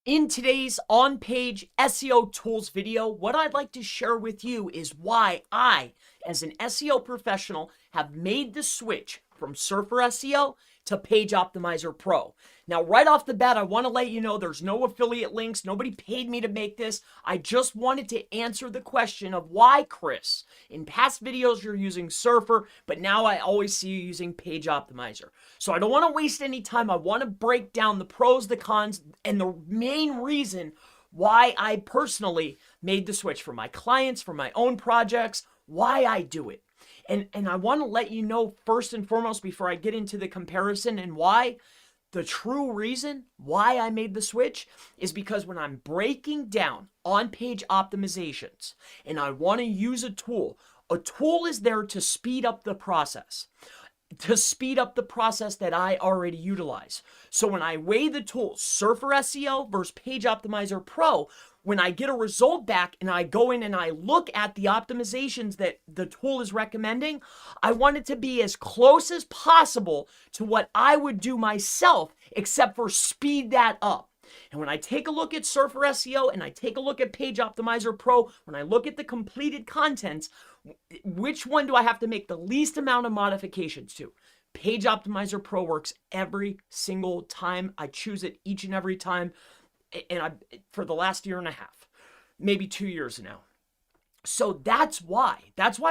In today's on-page SEO tools video, what I'd like to share with you is why I, as an SEO professional, have made the switch from Surfer SEO to Page Optimizer Pro. Now, right off the bat, I want to let you know there's no affiliate links. Nobody paid me to make this. I just wanted to answer the question of why, Chris, in past videos you're using Surfer, but now I always see you using Page Optimizer. So I don't want to waste any time. I want to break down the pros, the cons, and the main reason why I personally made the switch for my clients, for my own projects, why I do it. And I want to let you know first and foremost before I get into the comparison and why, the true reason why I made the switch is because when I'm breaking down on-page optimizations and I want to use a tool is there to speed up the process. That I already utilize. So when I weigh the tools, Surfer SEO versus Page Optimizer Pro, when I get a result back and I go in and I look at the optimizations that the tool is recommending, I want it to be as close as possible to what I would do myself, except for speed that up. And when I take a look at Surfer SEO and I take a look at Page Optimizer Pro, when I look at the completed contents, which one do I have to make the least amount of modifications to? Page Optimizer Pro works every single time. I choose it each and every time, and for the last year and a half, maybe 2 years now. So that's why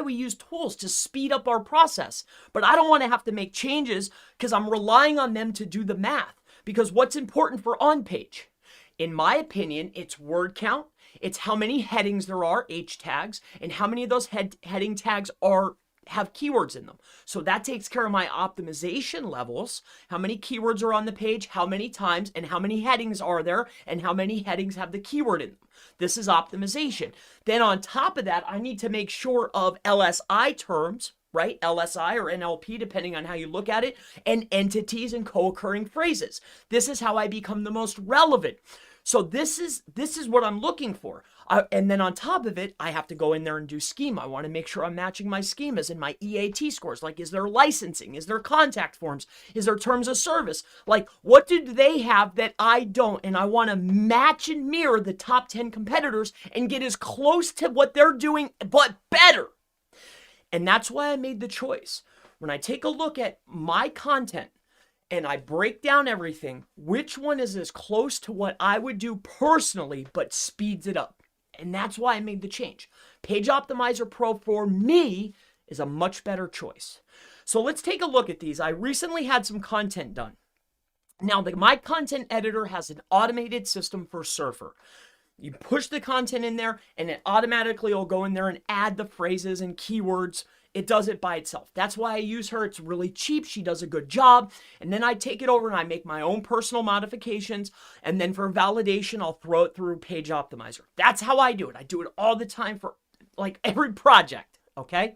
we use tools to speed up our process. But I don't want to have to make changes because I'm relying on them to do the math. Because what's important for on-page? In my opinion, it's word count, it's how many headings there are, H tags, and how many of those heading tags have keywords in them. So that takes care of my optimization levels, how many keywords are on the page, how many times, and how many headings are there, and how many headings have the keyword in them. This is optimization. Then on top of that, I need to make sure of LSI terms, right? LSI or NLP, depending on how you look at it, and entities and co-occurring phrases. This is how I become the most relevant. So this is what I'm looking for. And then on top of it, I have to go in there and do schema. I want to make sure I'm matching my schemas and my EAT scores. Like, is there licensing? Is there contact forms? Is there terms of service? Like, what do they have that I don't? And I want to match and mirror the top 10 competitors and get as close to what they're doing, but better. And that's why I made the choice. When I take a look at my content and I break down everything, which one is as close to what I would do personally, but speeds it up? And that's why I made the change. Page Optimizer Pro for me is a much better choice. So let's take a look at these. I recently had some content done. Now, my content editor has an automated system for Surfer. You push the content in there and it automatically will go in there and add the phrases and keywords. It does it by itself. That's why I use her. It's really cheap. She does a good job. And then I take it over and I make my own personal modifications. And then for validation, I'll throw it through Page Optimizer. That's how I do it. I do it all the time for like every project. Okay.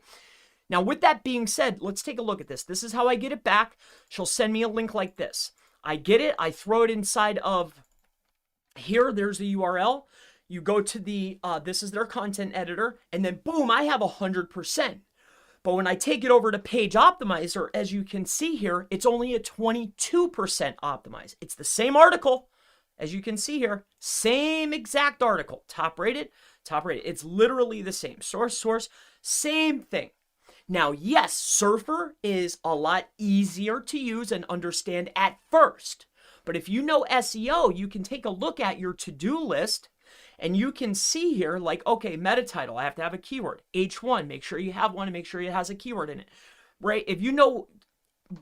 Now, with that being said, let's take a look at this. This is how I get it back. She'll send me a link like this. I get it. I throw it inside of here. There's the URL. You go to the, this is their content editor. And then boom, I have 100%. But when I take it over to Page Optimizer, as you can see here, it's only a 22% optimized. It's the same article, as you can see here, same exact article, top rated. It's literally the same. Source, same thing. Now, yes, Surfer is a lot easier to use and understand at first. But if you know SEO, you can take a look at your to-do list and you can see here, like, okay, meta title, I have to have a keyword. H1, make sure you have one and make sure it has a keyword in it, right? If you know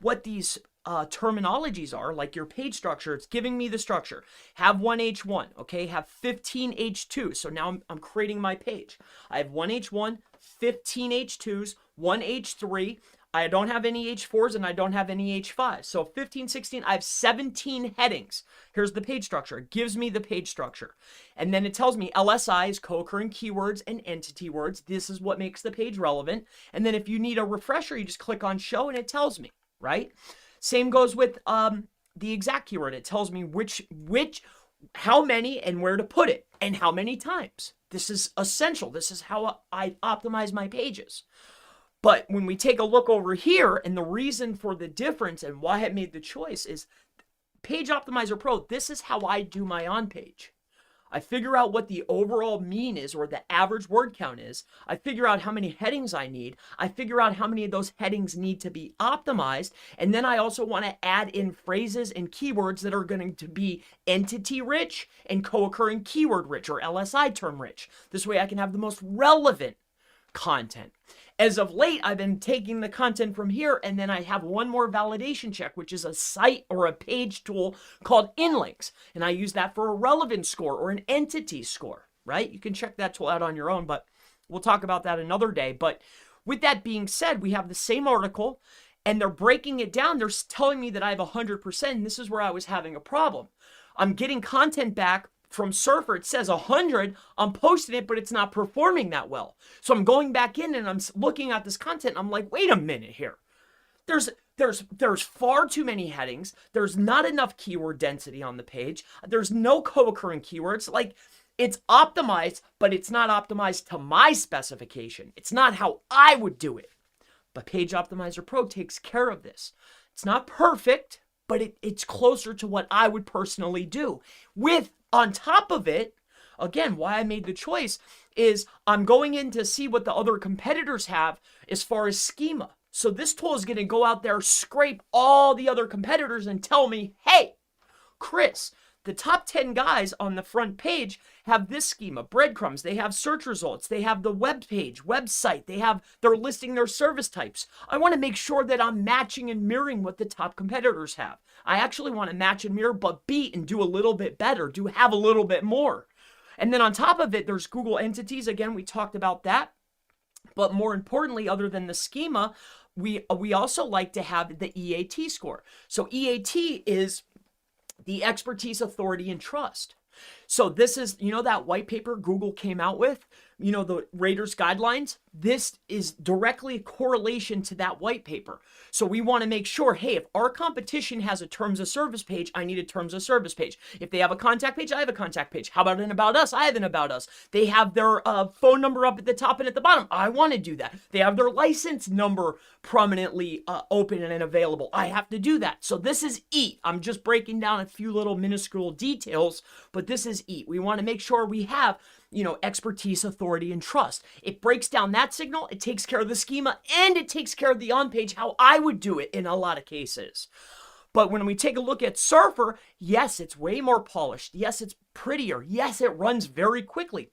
what these terminologies are, like your page structure, it's giving me the structure. Have one H1, okay? Have 15 H2. So now I'm creating my page. I have one H1, 15 H2s, one H3. I don't have any H4s and I don't have any H5s. So 15, 16, I have 17 headings. Here's the page structure. It gives me the page structure. And then it tells me LSI is co-occurring keywords and entity words. This is what makes the page relevant. And then if you need a refresher, you just click on show and it tells me, right? Same goes with the exact keyword. It tells me how many and where to put it and how many times. This is essential. This is how I optimize my pages. But when we take a look over here, and the reason for the difference and why I made the choice is Page Optimizer Pro, this is how I do my on-page. I figure out what the overall mean is, or the average word count is. I figure out how many headings I need. I figure out how many of those headings need to be optimized. And then I also want to add in phrases and keywords that are going to be entity rich and co-occurring keyword rich, or LSI term rich. This way I can have the most relevant content. As of late, I've been taking the content from here, and then I have one more validation check, which is a site or a page tool called Inlinks. And I use that for a relevance score or an entity score, right? You can check that tool out on your own, but we'll talk about that another day. But with that being said, we have the same article, and they're breaking it down. They're telling me that I have 100%, and this is where I was having a problem. I'm getting content back from Surfer. It says 100, I'm posting it, but it's not performing that well. So I'm going back in and I'm looking at this content. I'm like, wait a minute here. There's far too many headings. There's not enough keyword density on the page. There's no co-occurring keywords. Like, it's optimized, but it's not optimized to my specification. It's not how I would do it. But Page Optimizer Pro takes care of this. It's not perfect, but it's closer to what I would personally do. With, on top of it, again, why I made the choice is I'm going in to see what the other competitors have as far as schema. So this tool is going to go out there, scrape all the other competitors and tell me, hey, Chris, the top 10 guys on the front page have this schema, breadcrumbs. They have search results. They have the web page, website. They're listing their service types. I want to make sure that I'm matching and mirroring what the top competitors have. I actually want to match and mirror, but beat and do a little bit better, have a little bit more. And then on top of it, there's Google entities. Again, we talked about that. But more importantly, other than the schema, we also like to have the EAT score. So EAT is the expertise, authority, and trust. So this is, that white paper Google came out with, the Rater's guidelines. This is directly a correlation to that white paper. So we want to make sure, hey, if our competition has a terms of service page, I need a terms of service page. If they have a contact page, I have a contact page. How about an about us? I have an about us. They have their phone number up at the top and at the bottom. I want to do that. They have their license number prominently open and available. I have to do that. So this is EAT. I'm just breaking down a few little minuscule details, but this is EAT. We want to make sure we have expertise, authority, and trust. It breaks down that signal, it takes care of the schema, and it takes care of the on-page how I would do it in a lot of cases. But when we take a look at Surfer, yes, it's way more polished. Yes, it's prettier. Yes, it runs very quickly.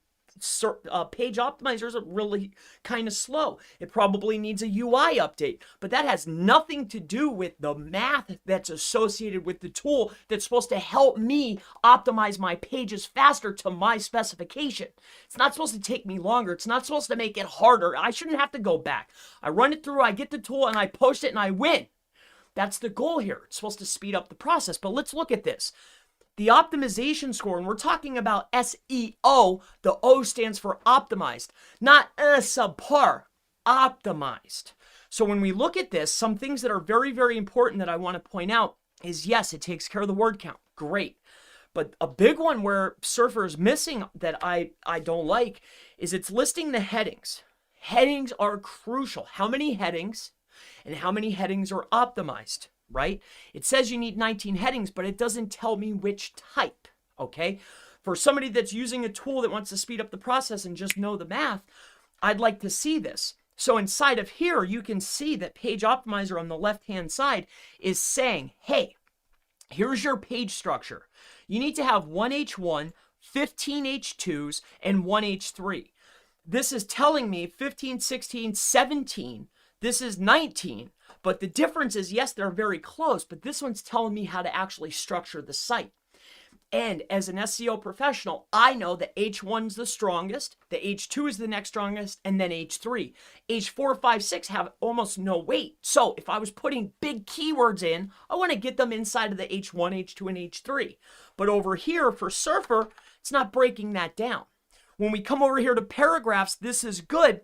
Page optimizers are really kind of slow. It probably needs a UI update, but that has nothing to do with the math that's associated with the tool that's supposed to help me optimize my pages faster to my specification. It's not supposed to take me longer. It's not supposed to make it harder. I shouldn't have to go back. I run it through, I get the tool, and I post it, and I win. That's the goal here. It's supposed to speed up the process, but let's look at this. The optimization score, and we're talking about SEO, the O stands for optimized, not subpar, optimized. So when we look at this, some things that are very, very important that I want to point out is, yes, it takes care of the word count. Great. But a big one where Surfer is missing that I don't like is it's listing the headings. Headings are crucial. How many headings and how many headings are optimized? Right? It says you need 19 headings, but it doesn't tell me which type, okay? For somebody that's using a tool that wants to speed up the process and just know the math, I'd like to see this. So inside of here, you can see that Page Optimizer on the left-hand side is saying, hey, here's your page structure. You need to have one H1, 15 H2s, and one H3. This is telling me 15, 16, 17. This is 19. But the difference is, yes, they're very close, but this one's telling me how to actually structure the site. And as an SEO professional, I know that H1's the strongest, the H2 is the next strongest, and then H3. H4, 5, 6 have almost no weight. So if I was putting big keywords in, I want to get them inside of the H1, H2, and H3. But over here for Surfer, it's not breaking that down. When we come over here to paragraphs, this is good.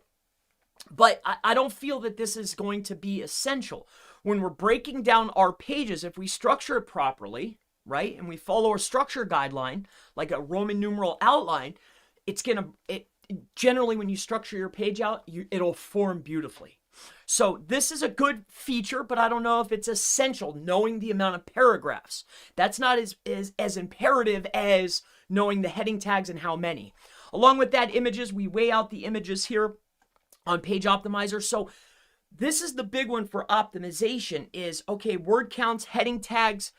But I don't feel that this is going to be essential. When we're breaking down our pages, if we structure it properly, right, and we follow a structure guideline, like a Roman numeral outline, generally when you structure your page out, it'll form beautifully. So this is a good feature, but I don't know if it's essential, knowing the amount of paragraphs. That's not as imperative as knowing the heading tags and how many. Along with that, images, we weigh out the images here on Page Optimizer. So this is the big one for optimization is, okay, word counts, heading tags,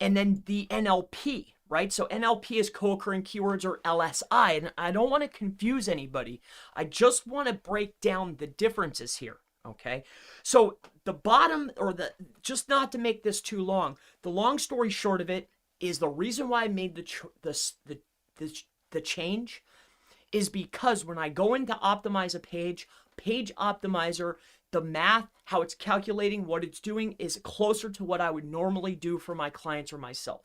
and then the NLP, right? So NLP is co-occurring keywords, or LSI, and I don't want to confuse anybody. I just want to break down the differences here, okay? So the bottom, or just not to make this too long, the long story short of it is the reason why I made the change is because when I go in to optimize a page, Page Optimizer, the math, how it's calculating, what it's doing is closer to what I would normally do for my clients or myself.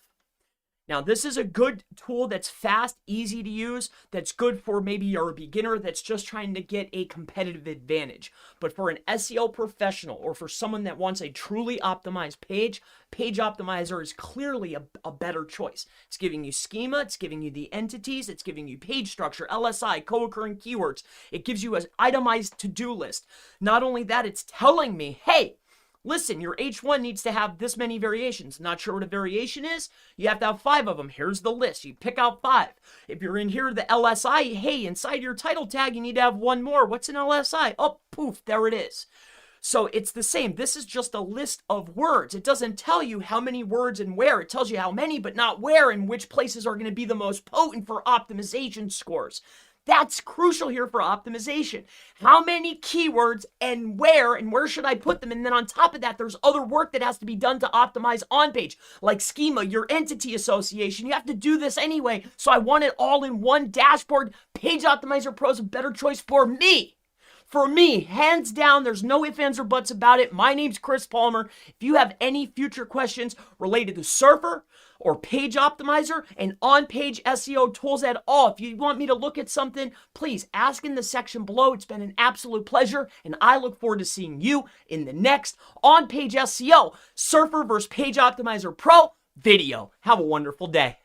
Now, this is a good tool that's fast, easy to use, that's good for maybe you're a beginner that's just trying to get a competitive advantage. But for an SEO professional or for someone that wants a truly optimized page, Page Optimizer is clearly a better choice. It's giving you schema, it's giving you the entities, it's giving you page structure, LSI, co-occurring keywords. It gives you an itemized to-do list. Not only that, it's telling me, hey, listen, your H1 needs to have this many variations. Not sure what a variation is? You have to have 5 of them. Here's the list. You pick out 5. If you're in here, the LSI, hey, inside your title tag, you need to have 1 more. What's an LSI? Oh, poof, there it is. So it's the same. This is just a list of words. It doesn't tell you how many words and where. It tells you how many, but not where, and which places are going to be the most potent for optimization scores. That's crucial here for optimization. How many keywords and where should I put them? And then on top of that, there's other work that has to be done to optimize on page, like schema, your entity association. You have to do this anyway. So I want it all in one dashboard. Page Optimizer Pro is a better choice for me. For me, hands down, there's no ifs, ands, or buts about it. My name's Chris Palmer. If you have any future questions related to Surfer or Page Optimizer and on-page SEO tools at all, if you want me to look at something, please ask in the section below. It's been an absolute pleasure, and I look forward to seeing you in the next on-page SEO Surfer versus Page Optimizer Pro video. Have a wonderful day.